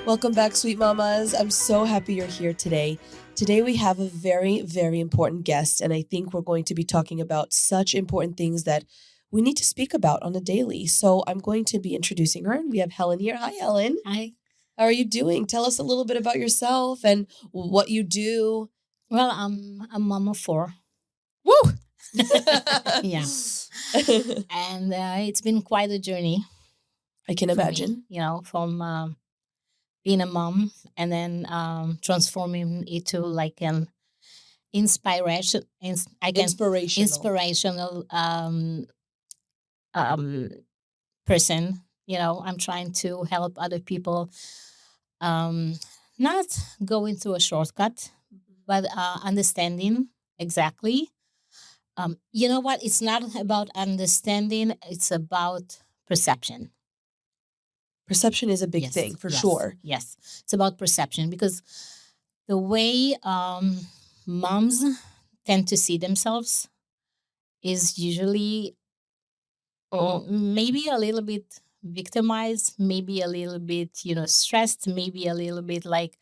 Welcome back, sweet mamas. I'm so happy you're here today. Today we have a very, very important guest, and I think we're going to be talking about such important things that we need to speak about on a daily. So I'm going to be introducing her, and we have Helen here. Hi, Helen. Hi. How are you doing? Tell us a little bit about yourself and what you do. Well, I'm a mom of four. Woo! Yeah. And it's been quite a journey I can for me, imagine. from being a mom and then transforming into like an inspirational um, person. I'm trying to help other people um, not going through a shortcut, but understanding exactly. You know what? It's not about understanding, it's about perception. Perception is a big thing, for sure. Yes. It's about perception because the way moms tend to see themselves is usually maybe a little bit victimized, maybe a little bit, stressed, maybe a little bit like,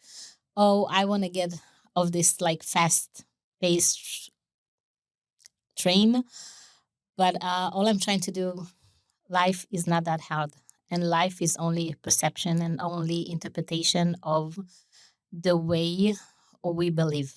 oh, I want to get of this like fast paced train. But all I'm trying to do, life is not that hard. And life is only perception and only interpretation of the way we believe.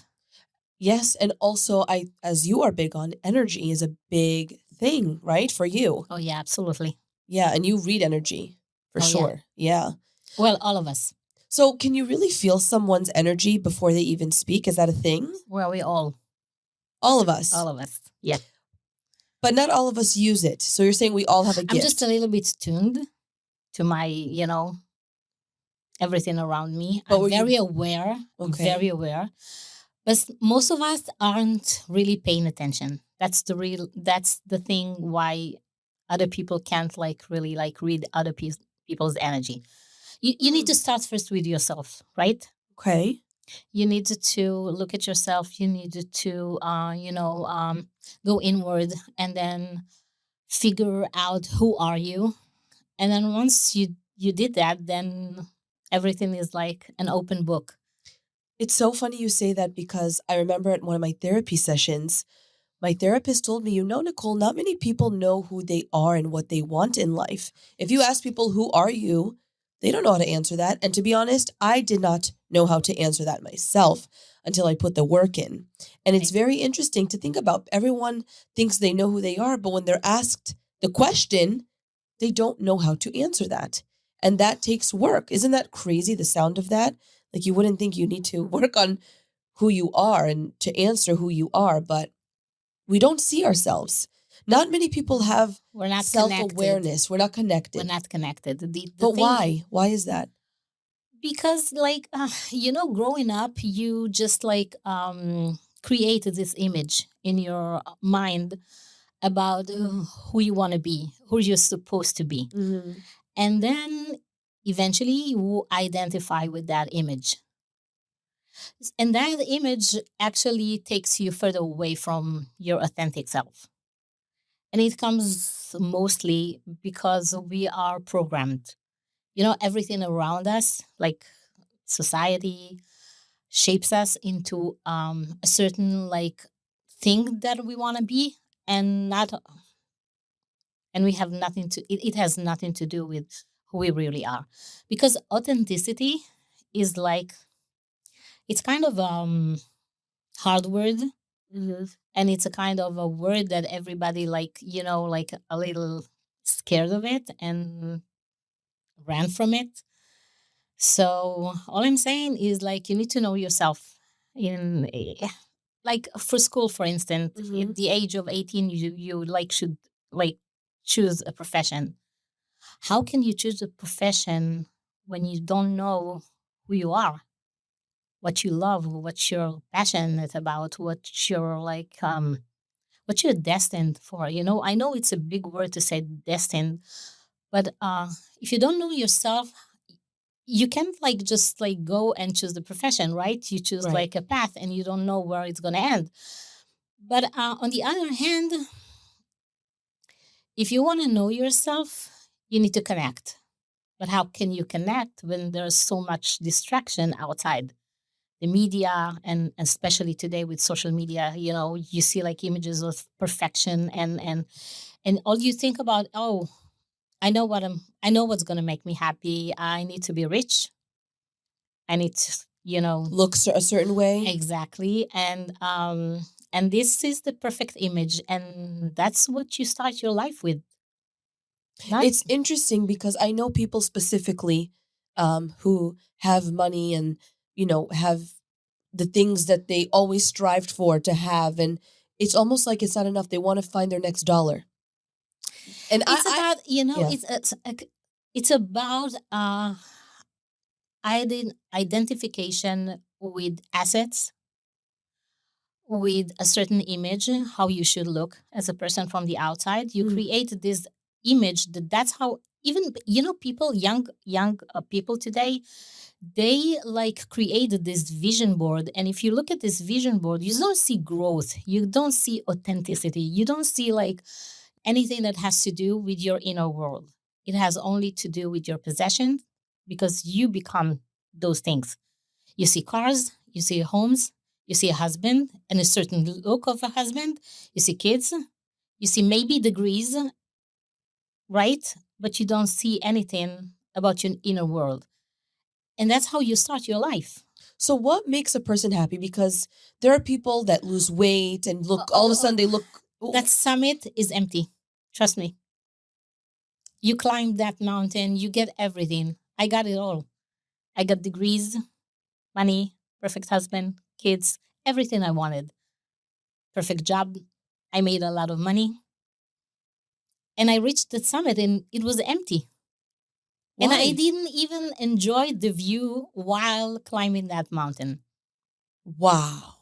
Yes, and also as you are big on, energy is a big thing, right? For you. Oh, yeah, absolutely. Yeah, and you read energy for Oh, yeah. sure. Yeah. Well, all of us. So, can you really feel someone's energy before they even speak? Is that a thing? Well, we all. All of us. All of us. Yeah. But not all of us use it. So you're saying we all have a gift. I'm just a little bit tuned to my, everything around me. But I'm very aware. Okay. I'm very aware. But most of us aren't really paying attention. That's the thing why other people can't really read other people's energy. You need to start first with yourself, right? Okay. You need to look at yourself. You need to, go inward and then figure out who are you. And then once you did that, then everything is like an open book. It's so funny you say that because I remember at one of my therapy sessions, my therapist told me, Nicole, not many people know who they are and what they want in life. If you ask people, who are you? They don't know how to answer that. And to be honest, I did not know how to answer that myself until I put the work in. And it's very interesting to think about. Everyone thinks they know who they are, but when they're asked the question, they don't know how to answer that. And that takes work. Isn't that crazy, the sound of that? Like you wouldn't think you need to work on who you are and to answer who you are, but we don't see ourselves. Not many people have We're not self-awareness. connected. We're not connected. We're not connected. But why? Why is that? Because growing up, you just created this image in your mind about who you want to be, who you're supposed to be. Mm-hmm. And then eventually you identify with that image. And that image actually takes you further away from your authentic self. And it comes mostly because we are programmed. Everything around us, like society, shapes us into a certain thing that we want to be, and not, and we have nothing to. It has nothing to do with who we really are, because authenticity is it's kind of hard word. Mm-hmm. And it's a kind of a word that everybody a little scared of it and ran from it. So all I'm saying is you need to know yourself. In for school, for instance, at the age of 18, you should choose a profession. How can you choose a profession when you don't know who you are, what you love, what you're passionate about, what you're destined for? I know it's a big word to say destined, but if you don't know yourself, you can't just go and choose the profession, right? You choose Right. a path and you don't know where it's going to end. But on the other hand, if you want to know yourself, you need to connect. But how can you connect when there's so much distraction outside? The media, and especially today with social media, you see like images of perfection, and all you think about, oh, I know what's going to make me happy. I need to be rich. I need to, Looks a certain way. exactly. And this is the perfect image, and that's what you start your life with. Not It's interesting because I know people specifically who have money and, have the things that they always strived for to have. And it's almost like it's not enough. They want to find their next dollar. And It's about, yeah. it's about identification with assets, with a certain image, how you should look as a person from the outside. You Mm. create this image that's how, even, people, young people today, they like created this vision board. And if you look at this vision board, you don't see growth, you don't see authenticity, you don't see like anything that has to do with your inner world. It has only to do with your possession, because you become those things. You see cars, you see homes, you see a husband and a certain look of a husband, you see kids, you see maybe degrees, right? But you don't see anything about your inner world. And that's how you start your life. So what makes a person happy? Because there are people that lose weight and look all of a sudden they look. That summit is empty. Trust me. You climb that mountain, you get everything. I got it all. I got degrees, money, perfect husband, kids, everything I wanted. Perfect job. I made a lot of money. And I reached the summit and it was empty. And I Why? didn't even enjoy the view while climbing that mountain. Wow.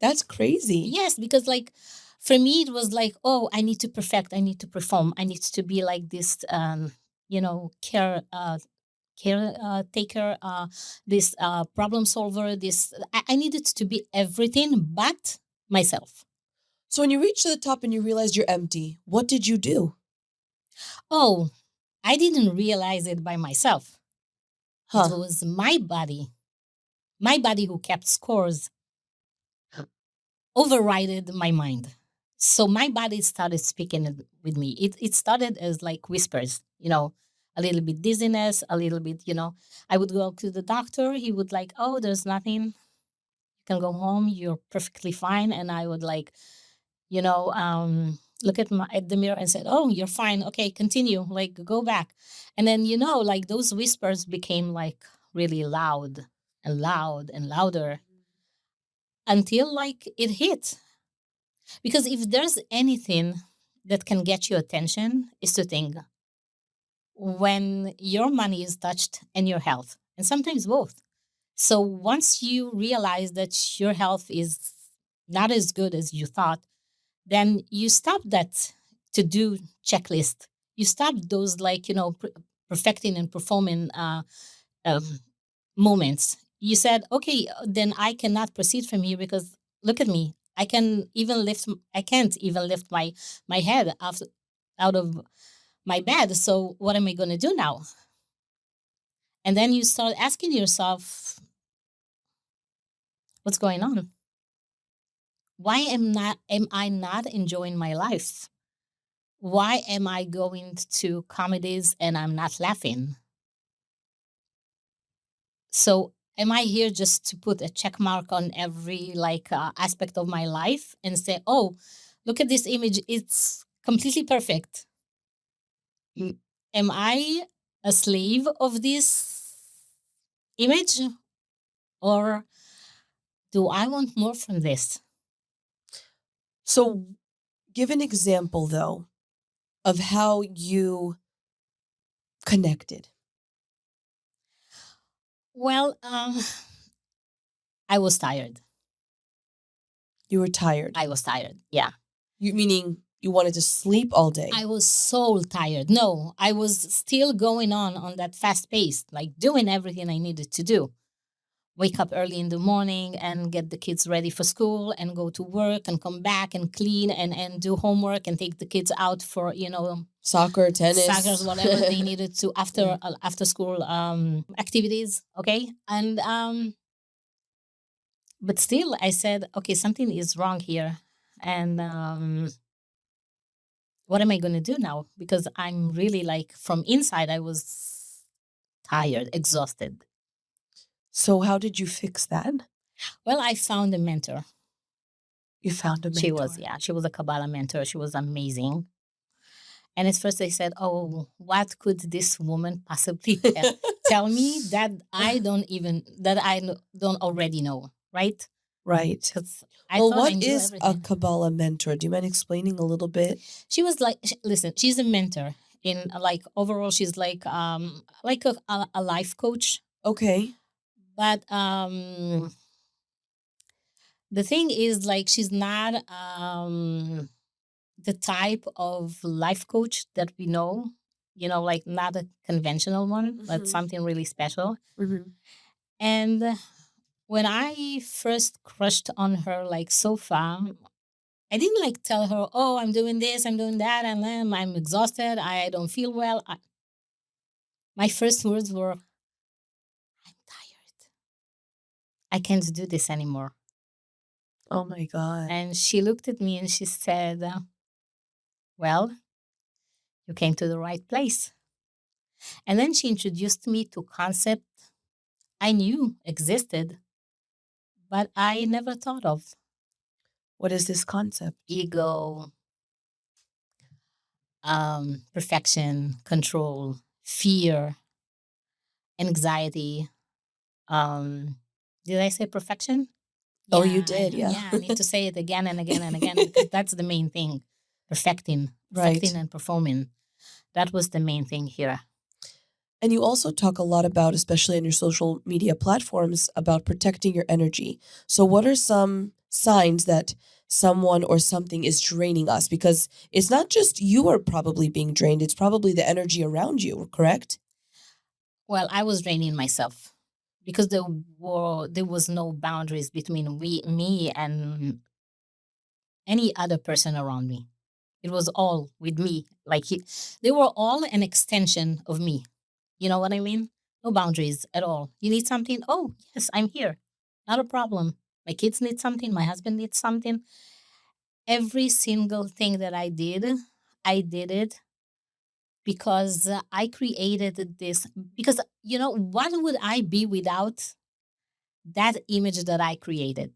That's crazy. Yes, because like for me, it was like, oh, I need to perfect, I need to perform, I need to be like this, caretaker, this problem solver. This I needed to be everything but myself. So when you reach to the top and you realize you're empty, what did you do? Oh, I didn't realize it by myself. It Huh. was my body who kept scores, overrided my mind. So my body started speaking with me. It started as like whispers, a little bit dizziness, a little bit, I would go to the doctor. He would like, oh, there's nothing. You can go home. You're perfectly fine. And I would like, look at the mirror and said, oh, you're fine. Okay, continue. Like go back. And then, like those whispers became like really loud and loud and louder until like it hit. Because if there's anything that can get your attention, is to think when your money is touched and your health, and sometimes both. So once you realize that your health is not as good as you thought, then you stop that to do checklist. You stop those like, perfecting and performing um, moments. You said, okay, then I cannot proceed from here because look at me. I can't even lift my head out of my bed. So what am I going to do now? And then you start asking yourself, what's going on? Why am I not enjoying my life? Why am I going to comedies and I'm not laughing? So am I here just to put a check mark on every like aspect of my life and say, oh, look at this image, it's completely perfect? Am I a slave of this image, or do I want more from this? So give an example though of how you connected. Well, I was tired. You were tired. I was tired. Yeah. You meaning you wanted to sleep all day. I was so tired. No, I was still going on that fast pace, like doing everything I needed to do. Wake up early in the morning and get the kids ready for school and go to work and come back and clean and do homework and take the kids out for, Soccer, soccer, tennis. whatever they needed to Yeah. after school activities. Okay, and but still, I said, okay, something is wrong here, and what am I going to do now? Because I'm really like from inside, I was tired, exhausted. So how did you fix that? Well, I found a mentor. You found a She was, mentor. yeah, she was a Kabbalah mentor. She was amazing. And at first they said, oh, what could this woman possibly tell me that don't already know, right? Right. Because I Well, thought I what knew is a everything. Kabbalah mentor? Do you mind explaining a little bit? She was like, listen, she's a mentor. In like overall, she's like a life coach. Okay. But the thing is, like, she's not the type of life coach that we know, like not a conventional one, but Mhm. something really special. Mhm. And when I first crushed on her, like so far, I didn't like tell her, oh, I'm doing this, I'm doing that, and then I'm exhausted, I don't feel well. My first words were, I'm tired. I can't do this anymore. Oh my God. And she looked at me and she said, well, you came to the right place. And then she introduced me to concept I knew existed, but I never thought of. What is this concept? Ego, perfection, control, fear, anxiety. Um, did I say perfection? Oh, you Yeah, did, yeah. yeah. I need to say it again and again and again because that's the main thing. Perfecting Right. and performing. That was the main thing here. And you also talk a lot about, especially on your social media platforms, about protecting your energy. So, what are some signs that someone or something is draining us? Because it's not just you are probably being drained, it's probably the energy around you, correct? Well, I was draining myself because there was no boundaries between me and any other person around me. It was all with me. They were all an extension of me. You know what I mean? No boundaries at all. You need something? Oh, yes, I'm here. Not a problem. My kids need something. My husband needs something. Every single thing that I did it because I created this. Because, what would I be without that image that I created?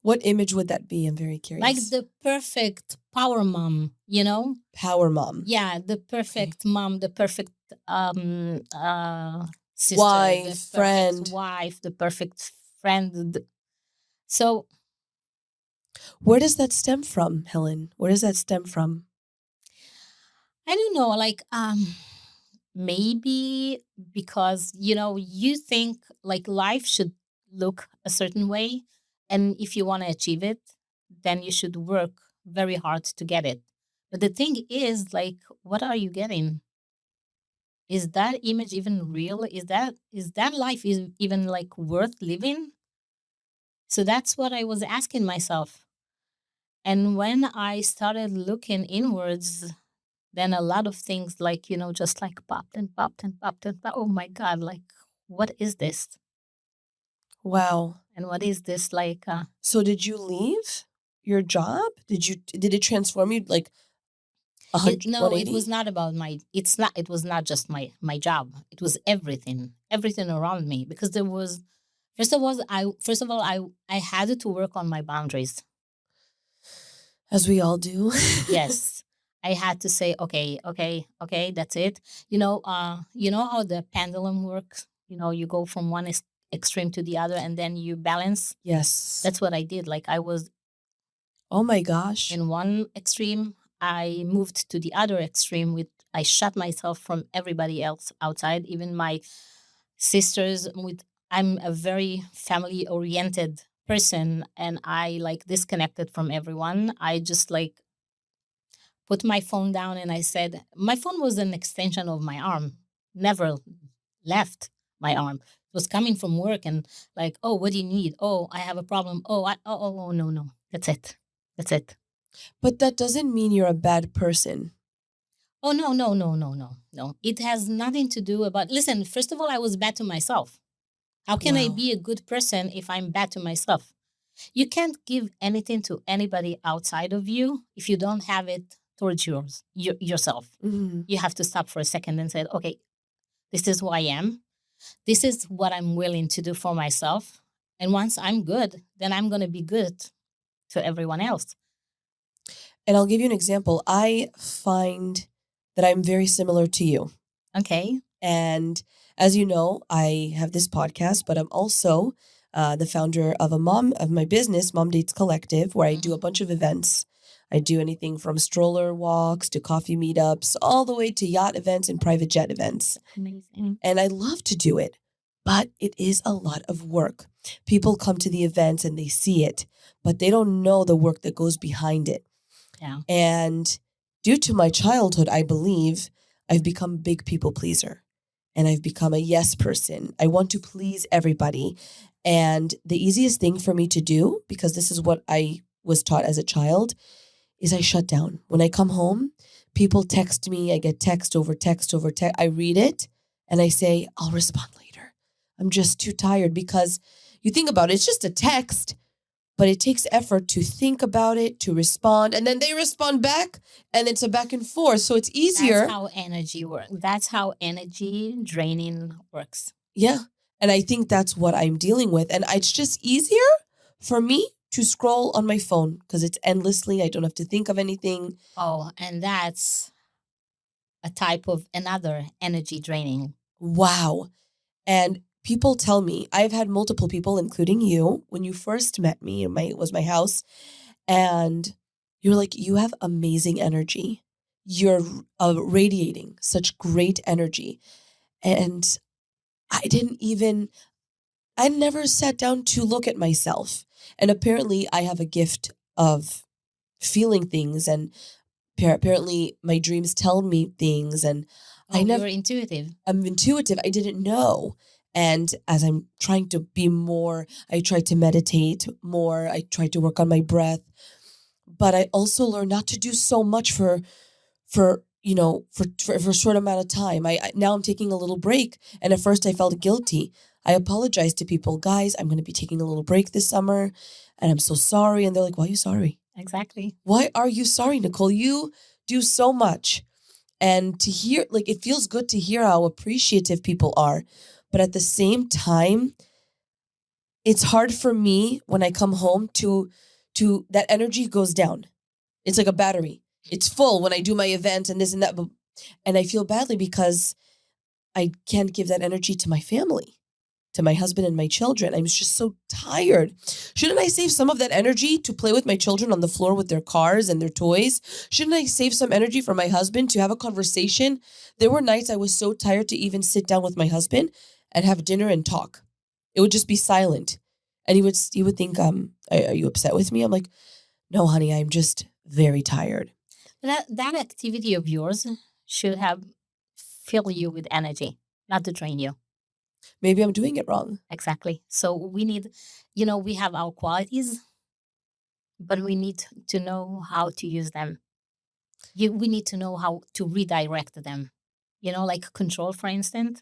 What image would that be? I'm very Like curious. the perfect power mom, Power mom. Yeah, the Okay. perfect mom, the perfect um uh sister, the Wife, perfect friend. wife, the perfect friend. So Where does that stem from, Helen? Where does that stem from? I don't know, like maybe because you think like life should look a certain way, and if you want to achieve it, then you should work very hard to get it. But the thing is, like, what are you getting? Is that image even real? Is that life is even like worth living? So that's what I was asking myself. And when I started looking inwards, then a lot of things like, just like popped and popped and popped and popped. Oh my God, like, what is this? Wow. And what is this like? So did you leave your job? Did it transform you like a hundred one No, it was eighty? not about it was not just my job. It was everything around me because there was, first of all, I had to work on my boundaries. As we all do. Yes. I had to say, okay, okay, okay, that's it. You know how the pendulum works? You go from one extreme to the other and then you balance. Yes. That's what I did. Like I was Oh my gosh. in one extreme, I moved to the other extreme with I shut myself from everybody else outside, even my sisters with I'm a very family oriented person and I like disconnected from everyone. I just like put my phone down and I said, my phone was an extension of my arm, never left my arm. It was coming from work and like, oh, what do you need? Oh, I have a problem. Oh, no, no. That's it. That's it. But that doesn't mean you're a bad person. Oh, no, no, no, no, no, no. It has nothing to do about, listen, first of all, I was bad to myself. How can I Wow. be a good person if I'm bad to myself? You can't give anything to anybody outside of you if you don't have it towards yourself. Hmm. You have to stop for a second and say, okay, this is who I am. This is what I'm willing to do for myself. And once I'm good, then I'm going to be good to everyone else. And I'll give you an example. I find that I'm very similar to you. Okay. And as you know, I have this podcast, but I'm also the founder of my business, Mom Dates Collective, where I do a bunch of events. I do anything from stroller walks to coffee meetups, all the way to yacht events and private jet events. Amazing. And I love to do it, but it is a lot of work. People come to the events and they see it, but they don't know the work that goes behind it. Yeah. And due to my childhood, I believe I've become a big people pleaser and I've become a yes person. I want to please everybody. And the easiest thing for me to do, because this is what I was taught as a child, is I shut down. When I come home, people text me, I get text over text over text. I read it and I say, I'll respond later. I'm just too tired because you think about it, it's just a text, but it takes effort to think about it, to respond, and then they respond back, and it's a back and forth. So it's easier. That's how energy works. That's how energy draining works. Yeah. And I think that's what I'm dealing with. And it's just easier for me to scroll on my phone because it's endlessly. I don't have to think of anything. Oh, and that's a type of another energy draining. Wow. And people tell me, I've had multiple people, including you, when you first met me, it was my house, and you're like, you have amazing energy. You're radiating such great energy. And I never sat down to look at myself. And apparently I have a gift of feeling things, and apparently my dreams tell me things, and You're intuitive. I'm intuitive. I didn't know. And as I'm trying to be more, I try to meditate more. I try to work on my breath. But I also learned not to do so much for a short amount of time. Now I'm taking a little break. And at first I felt guilty. I apologized to people, guys, I'm going to be taking a little break this summer and I'm so sorry. And they're like, why are you sorry? Exactly. Why are you sorry, Nicole? You do so much. And to hear, like, it feels good to hear how appreciative people are. But at the same time, it's hard for me when I come home to that energy goes down. It's like a battery. It's full when I do my event and this and that. And I feel badly because I can't give that energy to my family, to my husband and my children. I'm just so tired. Shouldn't I save some of that energy to play with my children on the floor with their cars and their toys? Shouldn't I save some energy for my husband to have a conversation? There were nights I was so tired to even sit down with my husband and have dinner and talk. It would just be silent. And he would think, are you upset with me? I'm like, no, honey, I'm just very tired. That activity of yours should have fill you with energy, not to drain you. Maybe I'm doing it wrong. Exactly. So we need, we have our qualities, but we need to know how to use them. We need to know how to redirect them. Like control, for instance.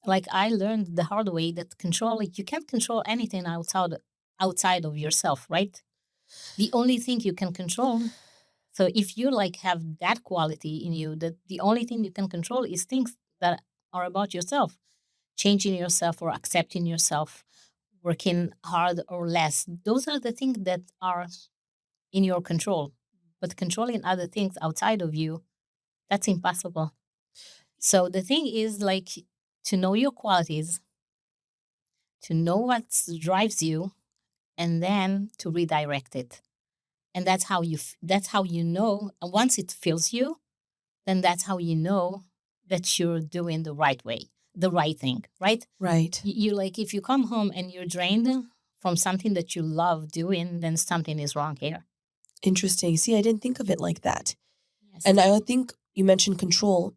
Like I learned the hard way that control, like you can't control anything outside of yourself, right? The only thing you can control. So if you like have that quality in you, that the only thing you can control is things that are about yourself, changing yourself or accepting yourself, working hard or less. Those are the things that are in your control. But controlling other things outside of you, that's impossible. So the thing is like to know your qualities, to know what drives you, and then to redirect it. And that's how you know. And once it fills you, then that's how you know that you're doing the right way, the right thing, right? Right. You like if you come home and you're drained from something that you love doing, then something is wrong here. Interesting. See, I didn't think of it like that. Yes. And I think you mentioned control.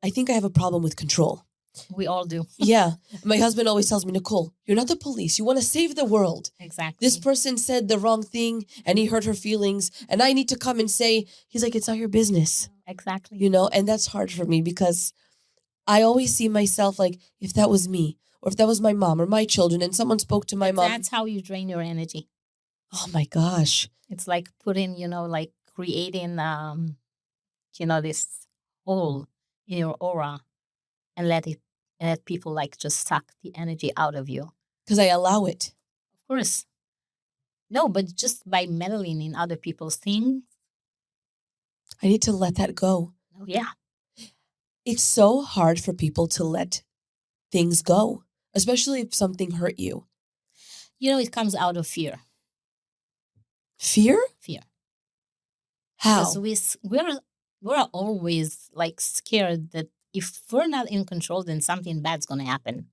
I think I have a problem with control. We all do. Yeah. My husband always tells me, Nicole, you're not the police. You want to save the world. Exactly. This person said the wrong thing and he hurt her feelings. And I need to come and say, he's like, it's not your business. Exactly. you know, and that's hard for me because I always see myself like if that was me or if that was my mom or my children and someone spoke to my But mom. that's how you drain your energy. Oh my gosh. It's like putting, like creating, this hole in your aura and let people like just suck the energy out of you. Because I allow it. Of course, no, but just by meddling in other people's things. I need to let that go. Oh yeah, It's so hard for people to let things go, especially if something hurt you. it comes out of fear. Fear? Fear, because How? we're always like scared that if we're not in control, then something bad's gonna happen.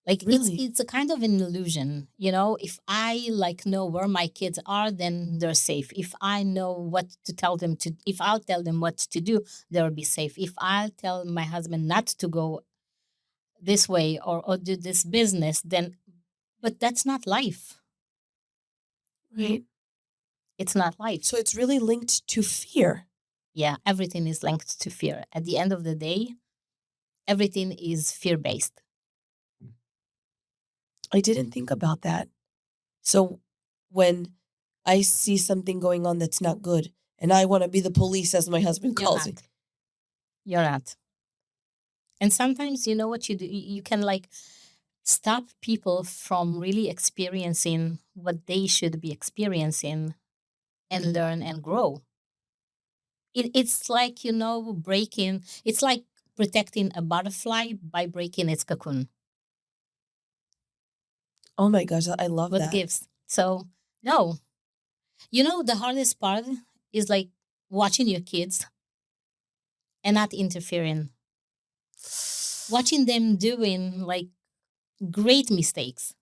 Like Really? it's a kind of an illusion, if I like know where my kids are, then they're safe. If I know what to tell them to, if I'll tell them what to do, they'll be safe. If I'll tell my husband not to go this way or do this business, then, but that's not life. Right. It's not So life. it's really linked to fear. Yeah, everything is linked to fear. At the end of the day, everything is fear based. I didn't think about that. So when I see something going on that's not good and I want to be the police, as my husband You're calls it. not. You're not. And sometimes you know what you do? You can like stop people from really experiencing what they should be experiencing and learn and grow. It's like, breaking, it's like protecting a butterfly by breaking its cocoon. Oh my gosh, I love What that. gives? So, no, the hardest part is like watching your kids and not interfering, watching them doing like great mistakes.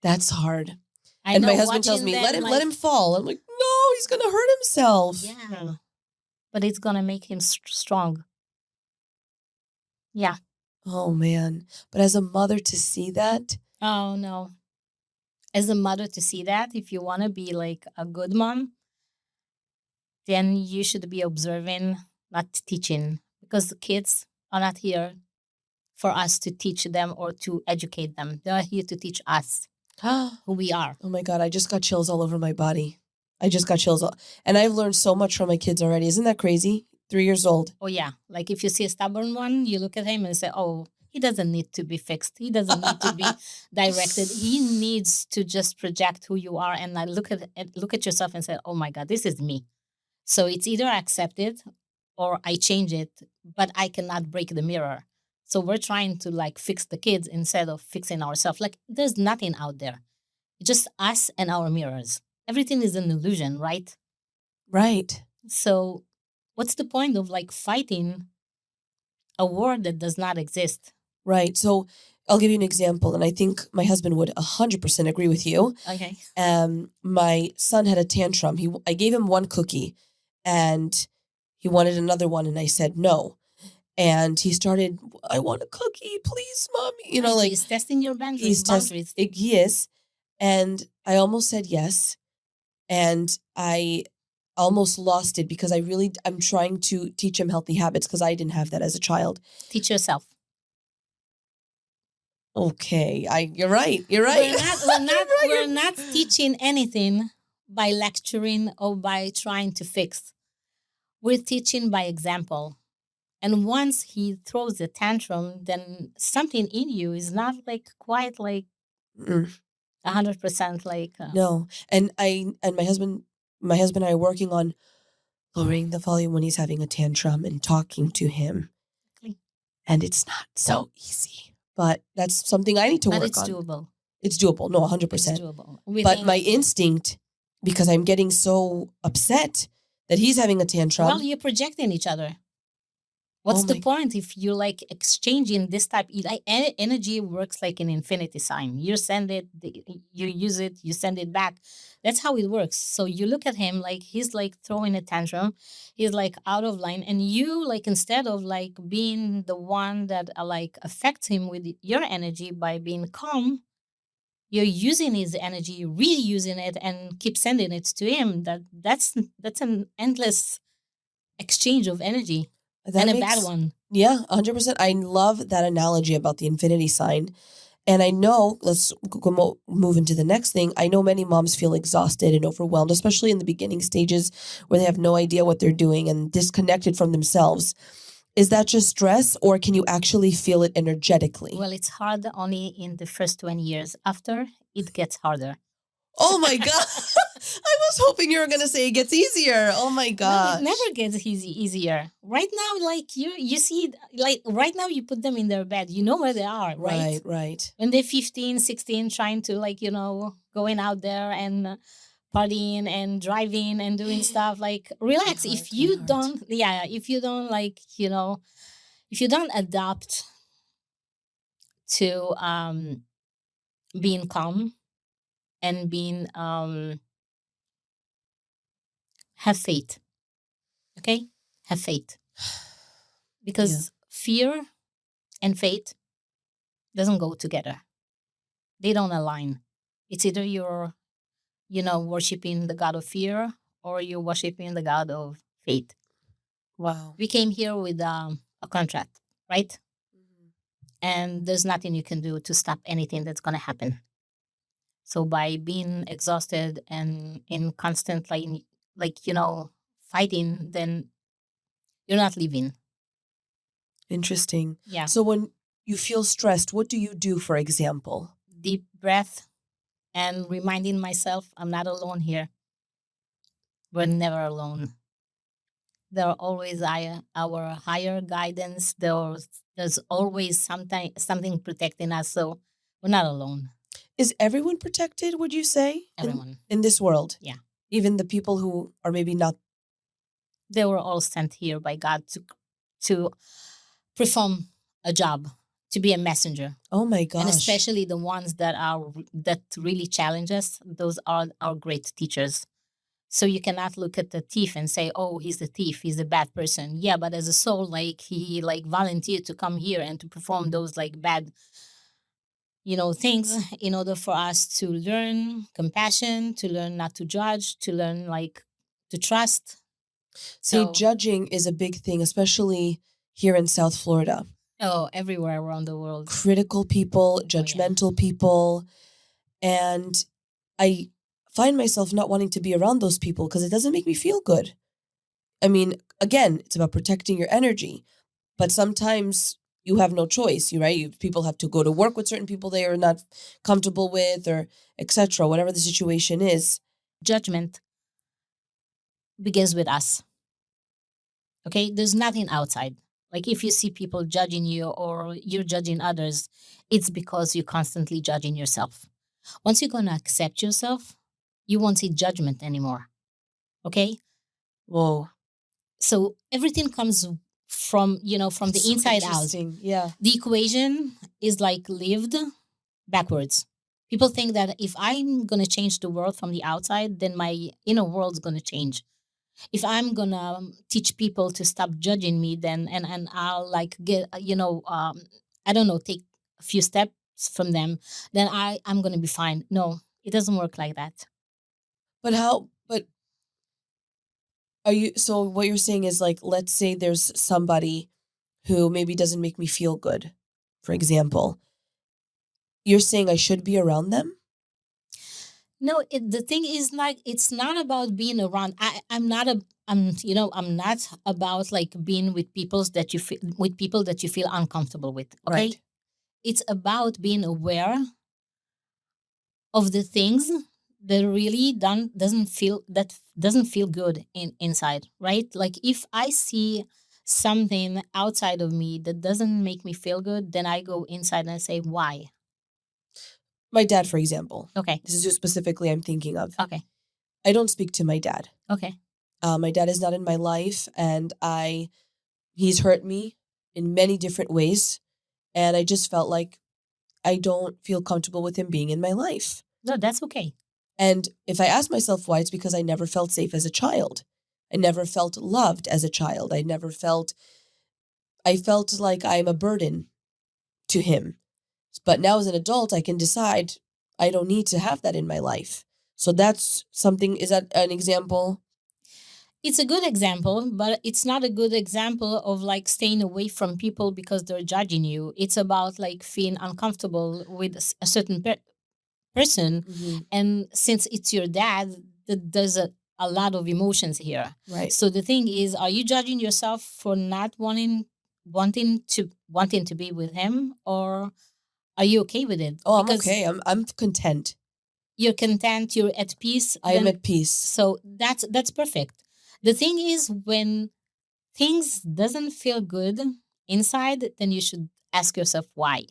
That's hard. I And my know, husband tells watching me, them let like, him fall. I'm like, no, he's gonna hurt himself. yeah, but it's gonna make him strong. Yeah. Oh man. But as a mother to see that, Oh no. As a mother to see that, if you want to be like a good mom, then you should be observing, not teaching, because the kids are not here for us to teach them or to educate them. They're here to teach us oh who we are. my God, I just got chills all over my body. I just got chills. And I've learned so much from my kids already. Isn't that crazy? 3 years old. Oh yeah, like if you see a stubborn one, you look at him and say, "Oh, he doesn't need to be fixed. He doesn't need to be directed. He needs to just project who you are." And I look at yourself and say, "Oh my God, this is me." So it's either accepted or I change it, but I cannot break the mirror. So we're trying to like fix the kids instead of fixing ourselves. Like there's nothing out there. It's just us and our mirrors. Everything is an illusion, right? Right. So what's the point of like fighting a war that does not exist? Right. So I'll give you an example, and I think my husband would 100% agree with you. Okay. My son had a tantrum. I gave him one cookie, and he wanted another one, and I said no. And he started, I want a cookie, please, mommy. You know, Right, like he's testing your he's boundaries. he is. And I almost said yes. And I almost lost it because I'm trying to teach him healthy habits because I didn't have that as a child. Teach yourself. Okay, you're right. You're right. We're not teaching anything by lecturing or by trying to fix. We're teaching by example. And once he throws a tantrum, then something in you is not like quite like Mm, 100% like no, and my husband and I are working on lowering the volume when he's having a tantrum and talking to him, and it's not so easy. But that's something I need to but work it's on. doable. It's doable. No, It's 100%. doable. But my instinct, because I'm getting so upset that he's having a tantrum. Well, you're projecting each other. What's the point if you like exchanging this type? Like energy works like an infinity sign. You send it, you use it, you send it back. That's how it works. So you look at him like he's like throwing a tantrum, he's like out of line, and you like instead of like being the one that like affects him with your energy by being calm, you're using his energy, reusing it, and keep sending it to him. That's an endless exchange of energy, That and a makes, bad one. yeah, 100%. I love that analogy about the infinity sign. And I know, let's move into the next thing. I know many moms feel exhausted and overwhelmed, especially in the beginning stages where they have no idea what they're doing and disconnected from themselves. Is that just stress, or can you actually feel it energetically? Well, it's hard only in the first 20 years. After, it gets harder. Oh my God. I was hoping you were going to say it gets easier. Oh my Well, gosh. it never gets easier. Right now, like you see, like right now, you put them in their bed. You know where they are, right? Right. When they're 15, 16, trying to like, going out there and partying and driving and doing stuff, like relax. My If you heart. don't, yeah, if you don't like, if you don't adapt to being calm and being have faith. Okay? Have faith. Because fear and faith doesn't go together. They don't align. It's either you're, worshiping the God of fear or you're worshiping the God of faith. Wow. We came here with a contract, right? And there's nothing you can do to stop anything that's going to happen. So by being exhausted and in constant fighting, then you're not living. Interesting. Yeah. So when you feel stressed, what do you do, for example? Deep breath and reminding myself I'm not alone here. We're never alone. There are always our higher guidance. There's always something protecting us. So we're not alone. Is everyone protected, would you say? Everyone. In this world? Yeah. Even the people who are maybe not. They were all sent here by God to perform a job, to be a messenger. Oh my gosh. And especially the ones that really challenge us, those are our great teachers. So you cannot look at the thief and say, "Oh, he's a thief. He's a bad person." Yeah, but as a soul, like he volunteered to come here and to perform those bad, things in order for us to learn compassion, to learn not to judge, to learn to trust. So judging is a big thing, especially here in South Florida. Oh, everywhere around the world. Critical people, judgmental people. And I find myself not wanting to be around those people because it doesn't make me feel good. I mean, again, it's about protecting your energy, but sometimes you have no choice, right? People have to go to work with certain people they are not comfortable with, or etc. Whatever the situation is. Judgment begins with us. Okay, there's nothing outside. Like if you see people judging you or you're judging others, it's because you're constantly judging yourself. Once you're going to accept yourself, you won't see judgment anymore. Okay? Whoa. So everything comes from the inside out. Yeah. The equation is lived backwards. People think that if I'm going to change the world from the outside, then my inner world's going to change. If I'm gonna teach people to stop judging me, then and I'll get I don't know, take a few steps from them, then I'm gonna be fine. No, it doesn't work like that. But how? But are you? So what you're saying is let's say there's somebody who maybe doesn't make me feel good, for example. You're saying I should be around them? No, the thing is it's not about being around. I'm not about being with people that you feel uncomfortable with. Okay, Right. it's about being aware of the things that really doesn't feel good inside, right? Like if I see something outside of me that doesn't make me feel good, then I go inside and I say, why? My dad, for example. Okay. This is who specifically I'm thinking of. Okay. I don't speak to my dad. Okay. My dad is not in my life, and he's hurt me in many different ways, and I just felt like I don't feel comfortable with him being in my life. No, that's okay. And if I ask myself why, it's because I never felt safe as a child. I never felt loved as a child. I felt like I'm a burden to him. But now as an adult, I can decide I don't need to have that in my life. So that's something, is that an example? It's a good example, but it's not a good example of like staying away from people because they're judging you. It's about like feeling uncomfortable with a certain person. Mm-hmm. And since it's your dad, there's a lot of emotions here. Right. So the thing is, are you judging yourself for not wanting to be with him, or are you okay with it? Oh, I'm Because okay. I'm content. you're content, you're at peace. I am Then at peace. so that's perfect. The thing is, when things doesn't feel good inside, then you should ask yourself why.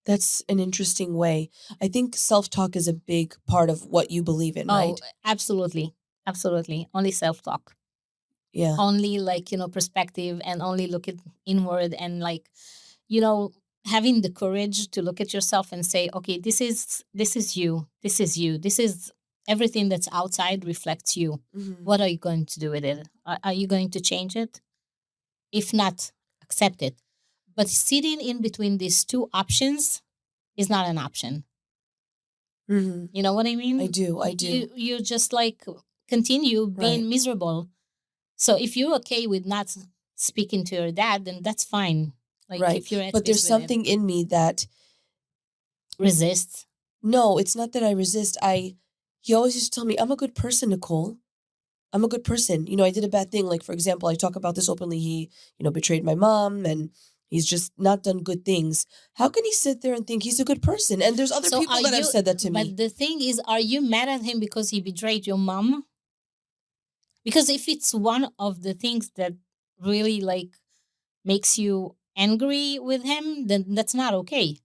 That's an interesting way. I think self-talk is a big part of what you believe in, Oh, right? absolutely. Absolutely. Only self-talk. Yeah. Only like, perspective, and only look at inward, and like, you know, having the courage to look at yourself and say, okay, this is you. This is you. This is everything that's outside reflects you. Mm-hmm. What are you going to do with it? Are you going to change it? If not, accept it. But sitting in between these two options is not an option. Mm-hmm. You know what I mean? I do. I do. You just like continue being Right. miserable. So if you're okay with not speaking to your dad, then that's fine. Like Right. if you're at But there's peace with it, something in me that resist. no, it's not that I resist. He always used to tell me, I'm a good person, Nicole. I'm a good person. I did a bad thing. Like, for example, I talk about this openly. He, betrayed my mom and he's just not done good things. How can he sit there and think he's a good person? And there's other So people are that have you? said that to But me. the thing is, are you mad at him because he betrayed your mom? Because if it's one of the things that really like makes you angry with him, then that's not okay.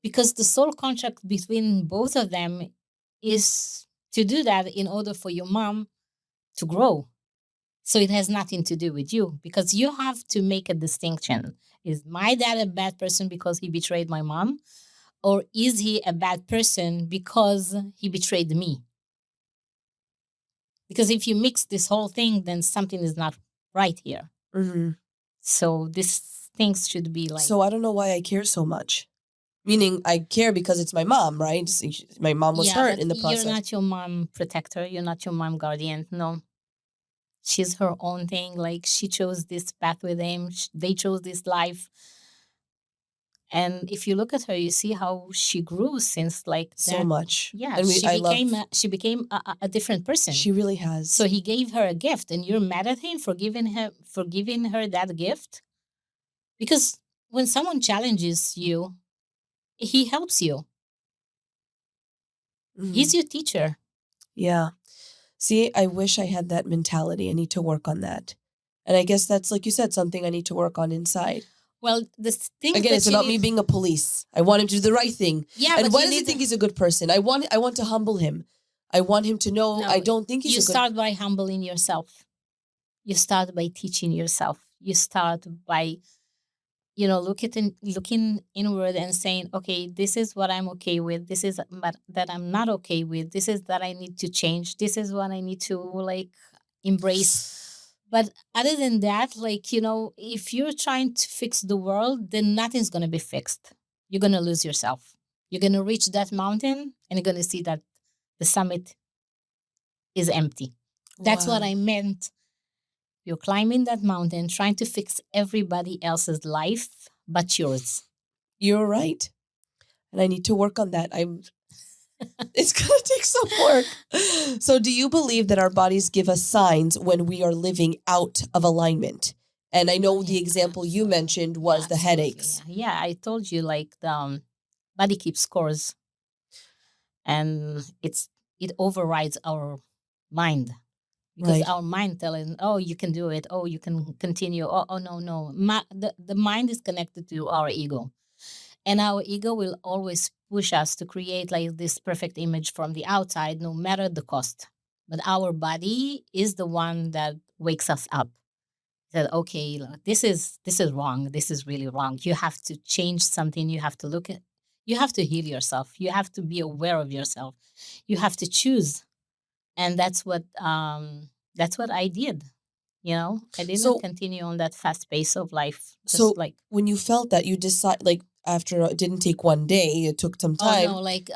Because the soul contract between both of them is to do that in order for your mom to grow. So it has nothing to do with you, because you have to make a distinction. Is my dad a bad person because he betrayed my mom? Or is he a bad person because he betrayed me? Because if you mix this whole thing, then something is not right here. Hmm. So these things should be like, So I don't know why I care so much. Meaning I care because it's my mom, right? My mom was yeah, hurt but in the you're process. not your mom protector. You're not your mom guardian. No, she's her own thing. Like she chose this path with him. They chose this life. And if you look at her, you see how she grew since like So that. much. Yeah, And she I became love, a different person. she really has. So he gave her a gift, and you're mad at him for giving her that gift? Because when someone challenges you, he helps you. He's Mhm. your teacher. Yeah. See, I wish I had that mentality. I need to work on that. And I guess that's, like you said, something I need to work on inside. Well, the things Again, that it's you about need. me being a police. I want him to do the right thing. Yeah, And but why you does he need. think he's a good person? I want to humble him. I want him to know I No, don't think he's you a good. start by humbling yourself. You start by teaching yourself. You start by looking inward and saying, okay, this is what I'm okay with, this is but that I'm not okay with, this is that I need to change, this is what I need to like embrace. But other than that, like, if you're trying to fix the world, then nothing's going to be fixed. You're going to lose yourself. You're going to reach that mountain and you're going to see that the summit is empty. That's what Wow. I meant. You're climbing that mountain trying to fix everybody else's life but yours. You're right. And I need to work on that. It's gonna take some work. So do you believe that our bodies give us signs when we are living out of alignment? And I know the example you mentioned was the Absolutely. headaches. Yeah, I told you like the body keeps scores, and it overrides our mind, because Right. our mind telling, oh, you can do it, oh, you can continue, oh no, no. The mind is connected to our ego, and our ego will always push us to create like this perfect image from the outside, no matter the cost. But our body is the one that wakes us up. That okay, look, this is wrong. This is really wrong. You have to change something. You have to look at. You have to heal yourself. You have to be aware of yourself. You have to choose, and that's what I did. I didn't So continue on that fast pace of life. Just so like, when you felt that you decide like after it didn't take one day, it took some oh no, time. like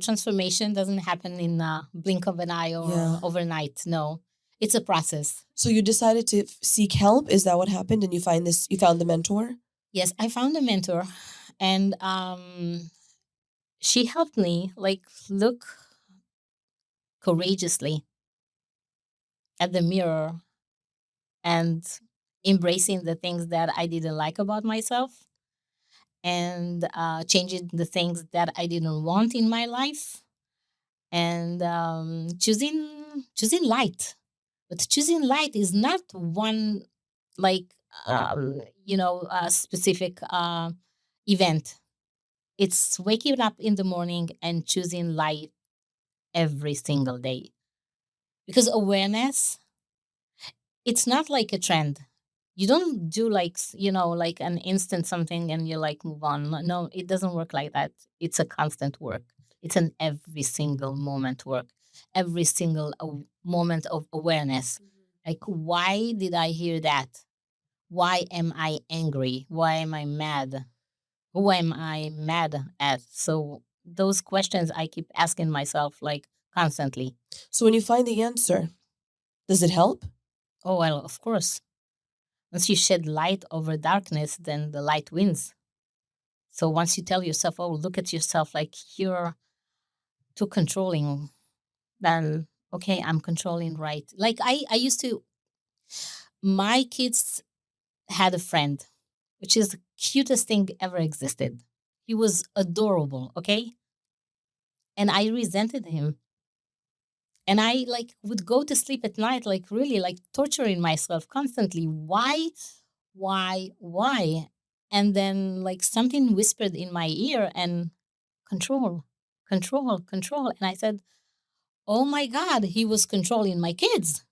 transformation doesn't happen in a blink of an eye or Yeah. overnight. No, It's a process. So you decided to seek help. Is that what happened? And you found the mentor? Yes, I found a mentor, and she helped me like look courageously at the mirror and embracing the things that I didn't like about myself, and changing the things that I didn't want in my life, and choosing light. But choosing light is not one like a specific event. It's waking up in the morning and choosing light every single day. Because awareness, it's not like a trend. You don't do like, like an instant something and you like move on. No, it doesn't work like that. It's a constant work. It's an every single moment work, every single moment of awareness. Like, why did I hear that? Why am I angry? Why am I mad? Who am I mad at? So those questions I keep asking myself like constantly. So when you find the answer, does it help? Oh, well, of course. Once you shed light over darkness, then the light wins. So once you tell yourself, oh, look at yourself like you're too controlling, then okay, I'm controlling, right? Like I used to, my kids had a friend, which is the cutest thing ever existed. He was adorable, okay? And I resented him. And I like would go to sleep at night, like really like torturing myself constantly. Why? And then like something whispered in my ear and control, control. And I said, oh my God, he was controlling my kids.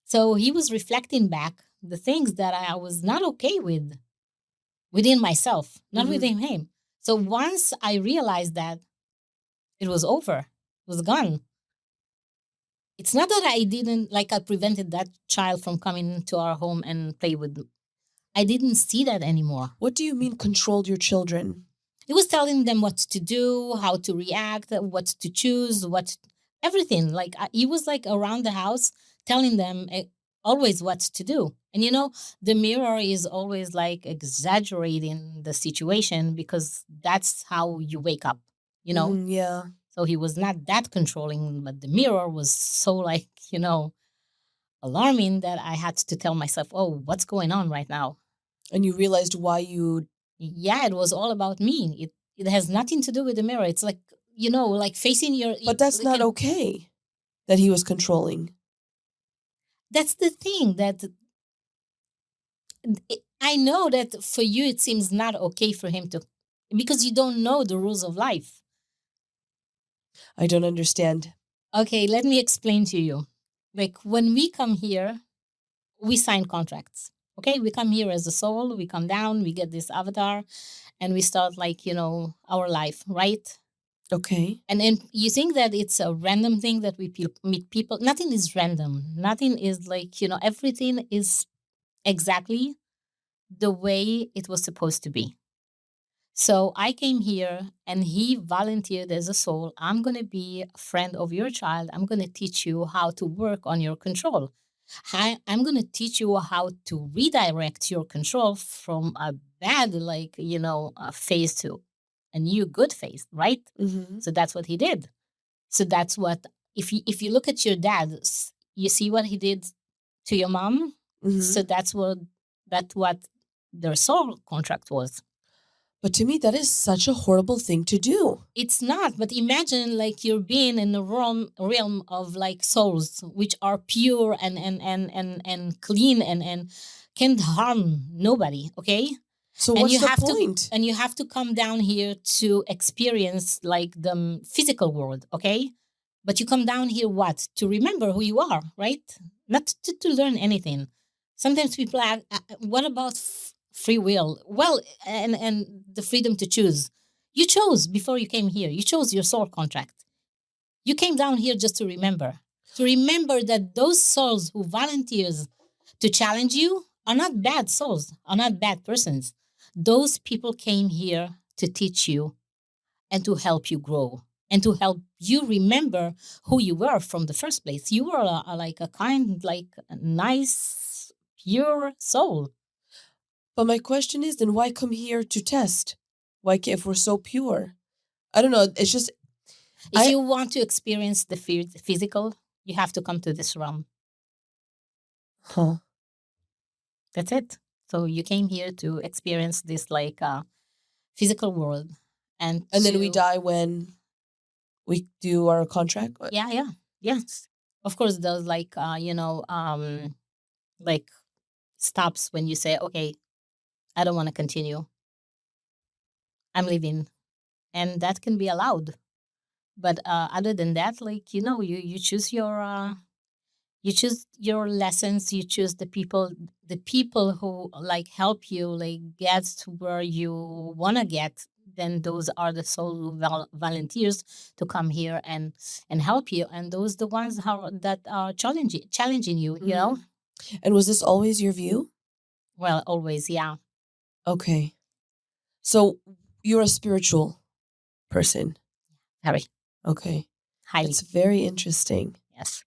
So he was reflecting back the things that I was not okay with within myself, not Mhm. within him. So once I realized that, it was over, it was gone. It's not that I didn't, like, I prevented that child from coming to our home and play with. I didn't see that anymore. What do you mean controlled your children? It was telling them what to do, how to react, what to choose, everything. Like he was like around the house telling them always what to do. And the mirror is always like exaggerating the situation because that's how you wake up, you know? Yeah. So he was not that controlling, but the mirror was so like, alarming that I had to tell myself, oh, what's going on right now? And you realized why you. Yeah, it was all about me. It has nothing to do with the mirror. It's like, like facing your But that's like not okay that he was controlling. that's the thing that I know that for you it seems not okay for him to, because you don't know the rules of life. I don't understand. Okay, let me explain to you. Like when we come here, we sign contracts. Okay, we come here as a soul, we come down, we get this avatar, and we start like, our life, right? Okay. And then you think that it's a random thing that we meet people. Nothing is random. Nothing is like, everything is exactly the way it was supposed to be. So I came here and he volunteered as a soul. I'm going to be a friend of your child. I'm going to teach you how to work on your control. I'm going to teach you how to redirect your control from a bad, like, a phase to a new good phase, right? Mm-hmm. So that's what he did. So that's what, if you look at your dad, you see what he did to your mom. Mm-hmm. So that's what their soul contract was. But to me, that is such a horrible thing to do. It's not, but imagine like you're being in the realm of like souls, which are pure and clean and can't harm nobody. Okay, So and what's you the have to point? and you have to come down here to experience like the physical world. Okay, but you come down here what? To remember who you are, right? Not to learn anything. Sometimes people ask, what about free will? Well, and the freedom to choose. You chose before you came here. You chose your soul contract. You came down here just to remember that those souls who volunteers to challenge you are not bad souls, are not bad persons. Those people came here to teach you and to help you grow. and to help you remember who you were from the first place. You were like a kind, like a nice, pure soul. But my question is, then why come here to test? Why if we're so pure? I don't know. It's just If I you want to experience the physical, you have to come to this realm. huh. That's it. So you came here to experience this like physical world, and And then we to die when we do our contract. yeah, yeah, yes. Of course, those like like stops when you say, okay, I don't want to continue. I'm leaving, and that can be allowed. But other than that, like you choose your lessons. You choose the people who like help you like get to where you want to get. Then those are the sole volunteers to come here and help you, and those the ones that are challenging you. You know, And was this always your view? well, always, yeah, Okay. So you're a spiritual person. very Okay. highly, That's very interesting. yes.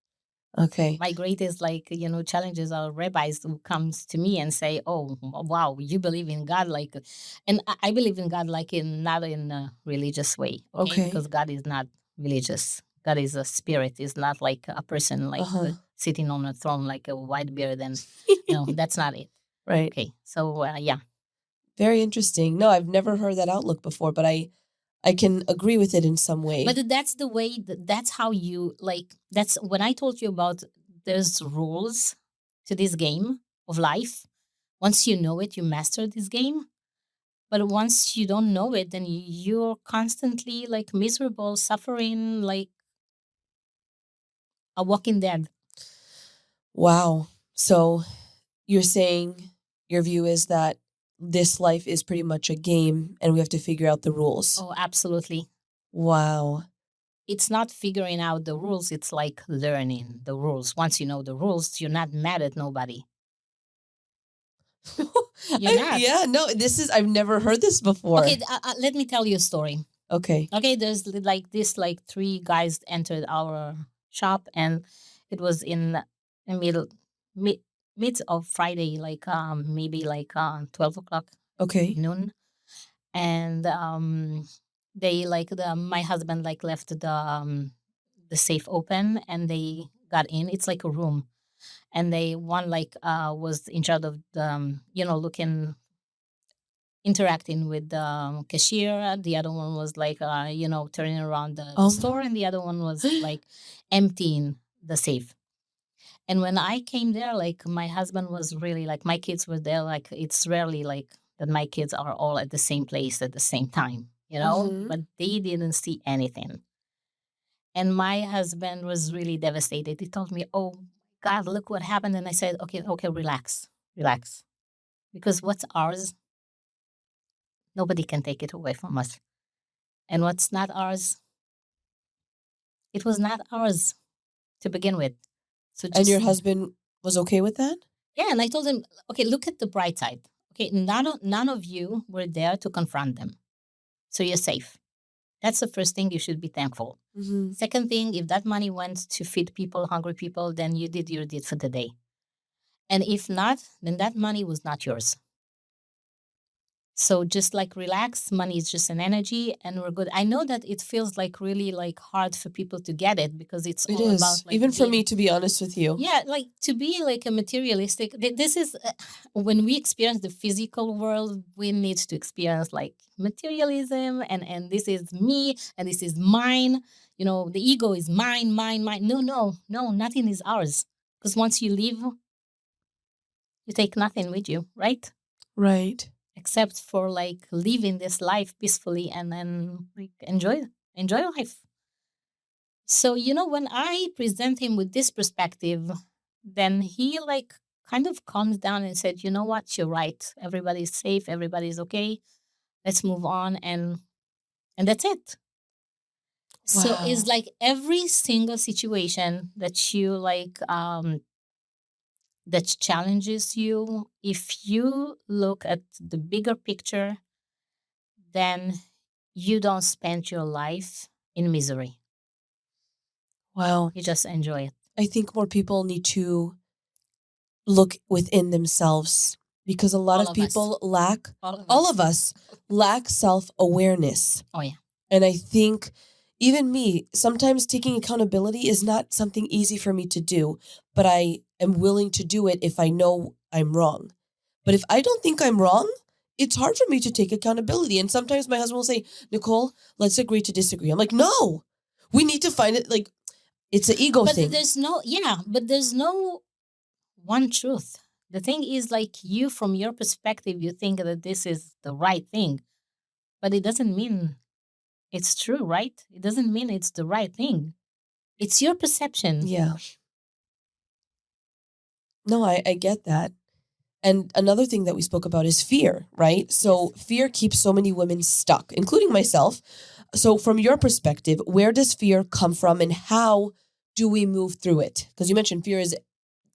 Okay. My greatest like challenges are rabbis who comes to me and say, oh wow, you believe in God, like, and I believe in God like in not in a religious way, okay, Okay. because God is not religious. God is a spirit. Is not like a person like Uh-huh. sitting on a throne like a white beard, and that's not it. Right. Okay, so yeah. Very interesting. No, I've never heard that outlook before, but I can agree with it in some way. But that's the way, that's how you like, that's when I told you about there's rules to this game of life. Once you know it, you master this game. But once you don't know it, then you're constantly like miserable, suffering like a walking dead. Wow. So you're saying your view is that this life is pretty much a game and we have to figure out the rules. Oh, absolutely. Wow. It's not figuring out the rules, it's like learning the rules. Once you know the rules, you're not mad at nobody. You're not. Yeah, no, I've never heard this before. Okay, let me tell you a story. Okay. Okay, there's like this, like three guys entered our shop, and it was in the mid, mid of Friday, like maybe like 12 o'clock Okay. noon, and they like my husband like left the safe open, and they got in. It's like a room, and they one like was in charge of the looking, interacting with the cashier. The other one was like, turning around the store, and the other one was like emptying the safe. And when I came there, like my husband was really like, my kids were there. Like it's rarely like that my kids are all at the same place at the same time, but they didn't see anything. And my husband was really devastated. He told me, "Oh God, look what happened." And I said, "Okay, okay, relax, relax, because what's ours, nobody can take it away from us. And what's not ours, it was not ours to begin with." So And your just husband was okay with that? yeah, and I told him, okay, look at the bright side. Okay, none of you were there to confront them, so you're safe. That's the first thing, you should be thankful. Second thing, if that money went to feed people, hungry people, then you did your deed for the day. And if not, then that money was not yours. So just like relax, money is just an energy, and we're good. I know that it feels like really like hard for people to get it, because it's It all about is. like Even for being, me, to be honest with you. yeah, like to be like a materialistic. This is when we experience the physical world, we need to experience like materialism, and this is me, and this is mine. The ego is mine, mine, mine. No, no, no, nothing is ours. Because once you leave, you take nothing with you, right? Right. Except for like living this life peacefully, and then like enjoy life. So when I present him with this perspective, then he like kind of calms down and said, "You know what, you're right, everybody's safe, everybody's okay, let's move on." And that's it. So it's Wow. like every single situation that you like that challenges you, if you look at the bigger picture, then you don't spend your life in misery. Wow. You just enjoy it. I think more people need to look within themselves because a lot All of of us. people lack, All of all us. of us lack self awareness. Oh yeah. And I think even me, sometimes taking accountability is not something easy for me to do, but I am willing to do it if I know I'm wrong. But if I don't think I'm wrong, it's hard for me to take accountability. And sometimes my husband will say, Nicole, let's agree to disagree. I'm like, no, we need to find it. Like, it's an ego But thing. there's no one truth. The thing is, like, you, from your perspective, you think that this is the right thing, but it doesn't mean it's true, right? It doesn't mean it's the right thing. It's your perception. Yeah. No, I get that. And another thing that we spoke about is fear, right? So fear keeps so many women stuck, including myself. So from your perspective, where does fear come from and how do we move through it? Because you mentioned fear is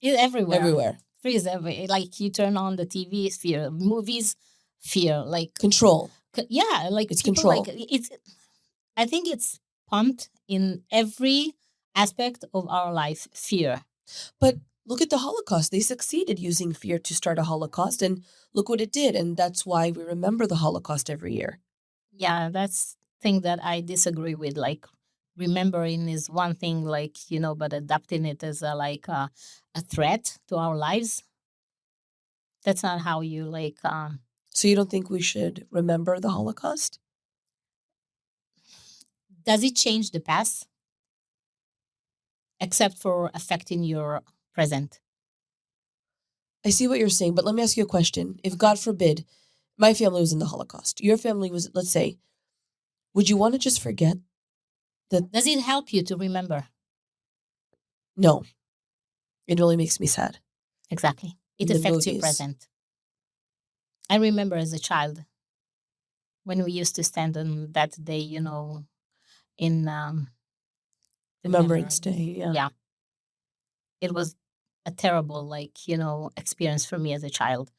It's everywhere. everywhere. Fear is everywhere. Like, you turn on the TV, it's fear. Movies, fear. Like, Control. yeah, like It's people, control. like, it's. I think it's pumped in every aspect of our life. Fear. But look at the Holocaust. They succeeded using fear to start a Holocaust, and look what it did. And that's why we remember the Holocaust every year. Yeah, that's thing that I disagree with. Like, remembering is one thing, like, but adapting it as a threat to our lives. That's not how you like. So you don't think we should remember the Holocaust? Does it change the past, except for affecting your present? I see what you're saying, but let me ask you a question. If God forbid, my family was in the Holocaust, your family was, let's say, would you want to just forget that? Does it help you to remember? No, it only makes me sad. Exactly. It In the affects your movies. present. I remember as a child when we used to stand on that day, in the Remembrance memory. Day, yeah. Yeah, it was a terrible, like, experience for me as a child.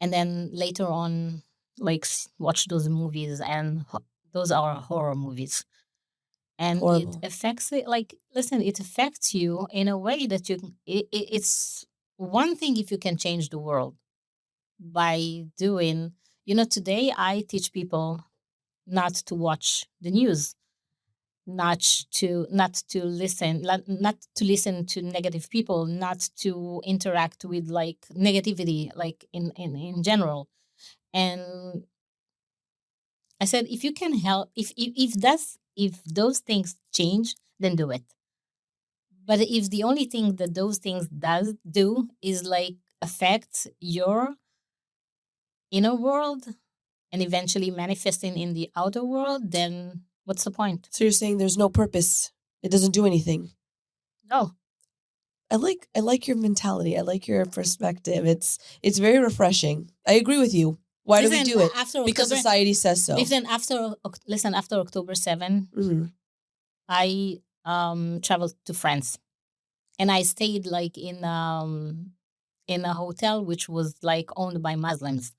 And then later on, like, watch those movies, and those are horror movies. And it Horrible. affects it. Like, listen, it affects you in a way that it's one thing if you can change the world by doing. Today I teach people not to watch the news, not to listen to negative people, not to interact with, like, negativity, like, in general. And I said, if you can help, if those things change, then do it. But if the only thing that those things does do is, like, affect your inner world and eventually manifesting in the outer world, then what's the point? So you're saying there's no purpose. It doesn't do anything. No. I like your mentality. I like your perspective. It's very refreshing. I agree with you. Why do we Listen, do it? after Because October, society says so. after October 7, Mhm. I traveled to France, and I stayed, like, in a hotel which was, like, owned by Muslims,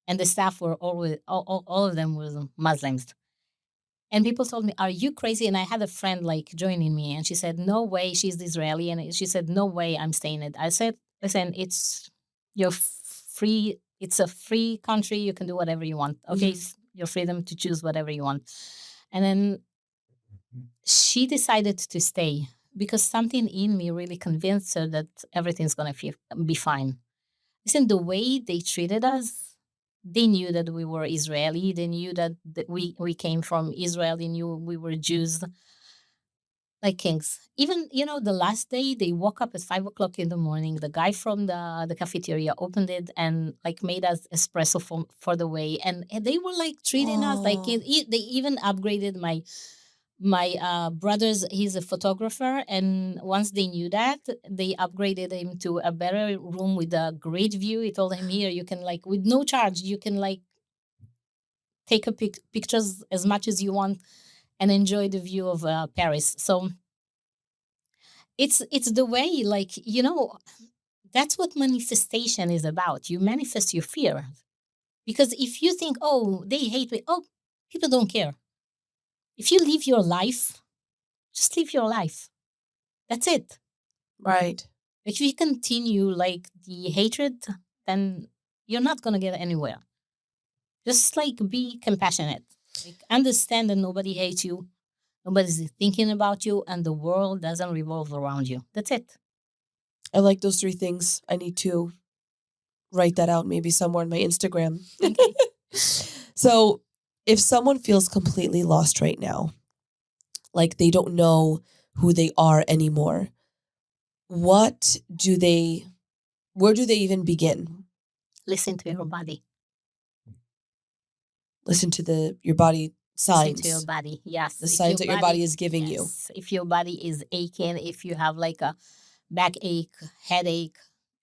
and the staff were always all of them were Muslims. And people told me, "Are you crazy?" And I had a friend, like, joining me, and she said, "No way." She's Israeli, and she said, "No way, I'm staying it." I said, "Listen, it's you're free. It's a free country. You can do whatever you want. Okay, Mhm. your freedom to choose whatever you want." And then she decided to stay because something in me really convinced her that everything's gonna be fine. Listen, the way they treated us, they knew that we were Israeli. They knew that we came from Israel. They knew we were Jews, like kings. Even, the last day, they woke up at 5 o'clock in the morning. The guy from the cafeteria opened it and, like, made us espresso for the way. And they were, like, treating us like Oh. they even upgraded my brother's. He's a photographer, and once they knew that, they upgraded him to a better room with a great view. He told him, here, you can, like, with no charge, you can, like, take pictures as much as you want and enjoy the view of Paris. So it's the way, like, that's what manifestation is about. You manifest your fear, because if you think, oh, they hate me, oh, people don't care. If you live your life, just live your life. That's it. Right. If you continue like the hatred, then you're not gonna get anywhere. Just like be compassionate. Like understand that nobody hates you, nobody's thinking about you, and the world doesn't revolve around you. That's it. I like those three things. I need to write that out maybe somewhere on my Instagram. Okay. So, if someone feels completely lost right now, like they don't know who they are anymore, what do they, where do they even begin? Listen to your body. Listen to your body Listen to your signs, body. Yes. the signs that your body is giving you. Yes. If your body is aching, if you have like a backache, headache,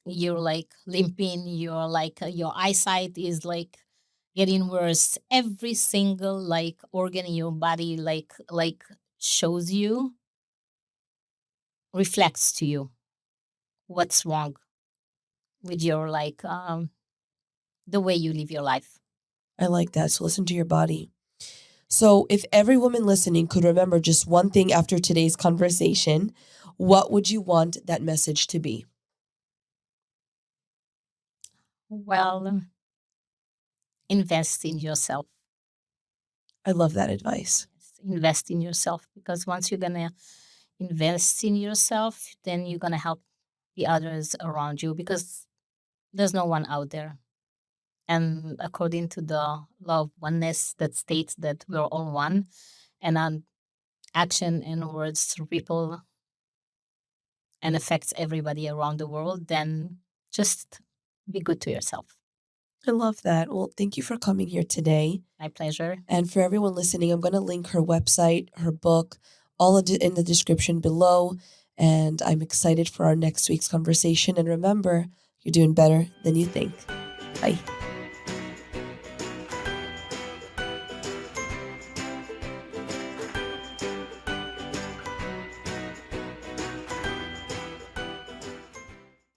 you're like limping, you're like your eyesight is like getting worse. Every single like organ in your body like shows you, reflects to you what's wrong with your like the way you live your life. I like that. So, listen to your body. So, if every woman listening could remember just one thing after today's conversation, what would you want that message to be? Well, invest in yourself. I love that advice. Invest in yourself, because once you're gonna invest in yourself, then you're gonna help the others around you, because there's no one out there. And according to the law of oneness that states that we're all one, and action and words ripple and affects everybody around the world, then just be good to yourself. I love that. Well, thank you for coming here today. My pleasure. And for everyone listening, I'm going to link her website, her book, all in the description below. And I'm excited for our next week's conversation. And remember, you're doing better than you think. Bye.